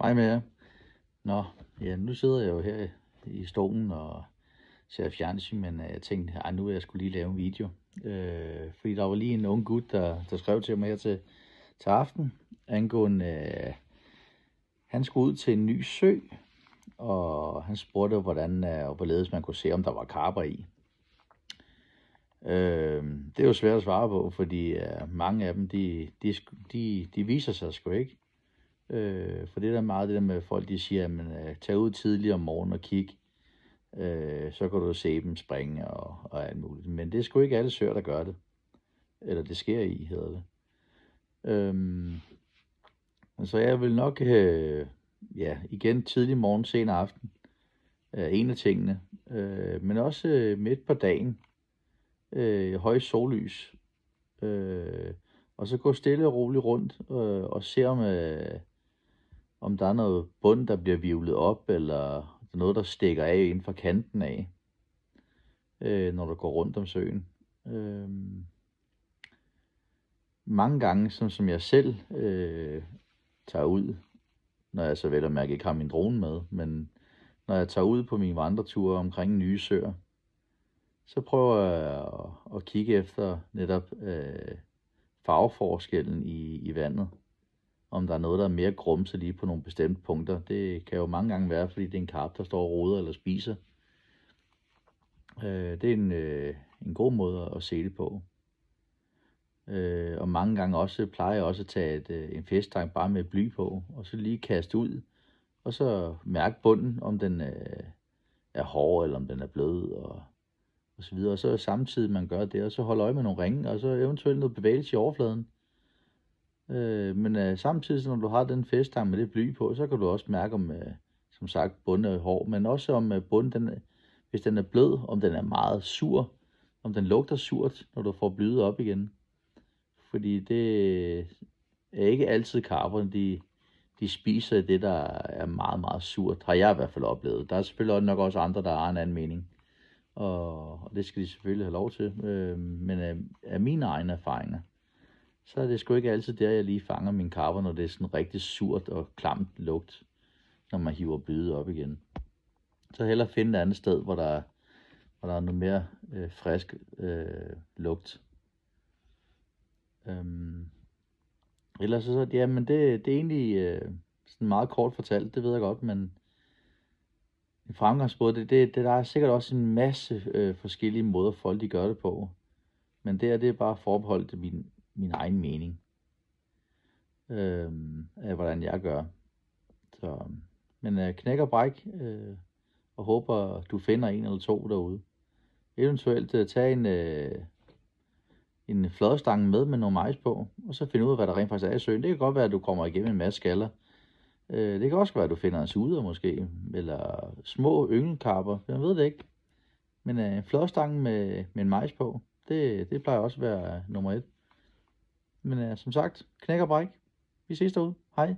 Hej med jer. Nå, ja, nu sidder jeg jo her i stolen og ser fjernsyn, men jeg tænkte, nu vil jeg skulle lige lave en video. Fordi der var lige en ung gut, der skrev til mig her til aften, angående, han skulle ud til en ny sø, og han spurgte, hvordan og hvorledes man kunne se, om der var karper i. Det er jo svært at svare på, fordi mange af dem, de viser sig sgu ikke. For det er meget det der med folk, de siger, at tag ud tidligere om morgenen og kig, så kan du se dem springe og alt muligt. Men det er sgu ikke alle søer, der gør det. Eller det sker i, hedder det. Så jeg vil nok, igen tidlig morgen, sen aften, en af tingene. Men også midt på dagen, høj sollys. Og så gå stille og roligt rundt og se om der er noget bund, der bliver hvirvlet op, eller noget, der stikker af inden for kanten af, når du går rundt om søen. Mange gange, som jeg selv tager ud, når jeg så vel og mærke ikke har min drone med, men når jeg tager ud på mine vandreture omkring nye søer, så prøver jeg at kigge efter netop farveforskellen i vandet. Om der er noget, der er mere grumset lige på nogle bestemte punkter. Det kan jo mange gange være, fordi det er en karp, der står og roder eller spiser. Det er en god måde at se det på. Og mange gange også plejer jeg også at tage en fiskestang bare med bly på, og så lige kaste ud, og så mærke bunden, om den er hård, eller om den er blød, og så videre. Og så samtidig man gør det, og så holde øje med nogle ringe, og så eventuelt noget bevægelse i overfladen. Men samtidig, når du har den fiskestang med det bly på, så kan du også mærke, om som sagt, bunden er hård, men også om bunden, hvis den er blød, om den er meget sur, om den lugter surt, når du får blyet op igen. Fordi det er ikke altid karperne, de spiser det, der er meget, meget surt, har jeg i hvert fald oplevet. Der er selvfølgelig nok også andre, der har en anden mening, og det skal de selvfølgelig have lov til. Men af mine egne erfaringer, så er det sgu ikke altid der, jeg lige fanger mine karper, når det er sådan rigtig surt og klamt lugt, når man hiver blyet op igen. Så hellere finde et andet sted, hvor der er noget mere frisk lugt. Ellers så, men det er egentlig sådan meget kort fortalt, det ved jeg godt, men i fremgangsmåde, det der er sikkert også en masse forskellige måder, folk de gør det på. Men det er bare forbeholdt til min egen mening af, hvordan jeg gør. Så, men knæk og bræk, og håber, du finder en eller to derude. Eventuelt tage en fladstang med noget majs på, og så finde ud af, hvad der rent faktisk er i søen. Det kan godt være, at du kommer igennem en masse skaller. Det kan også være, at du finder en suder måske, eller små yngelkarper, jeg ved det ikke. Men en fladstang med en majs på, det plejer også at være nummer 1. Men som sagt, knæk og bræk. Vi ses derude. Hej.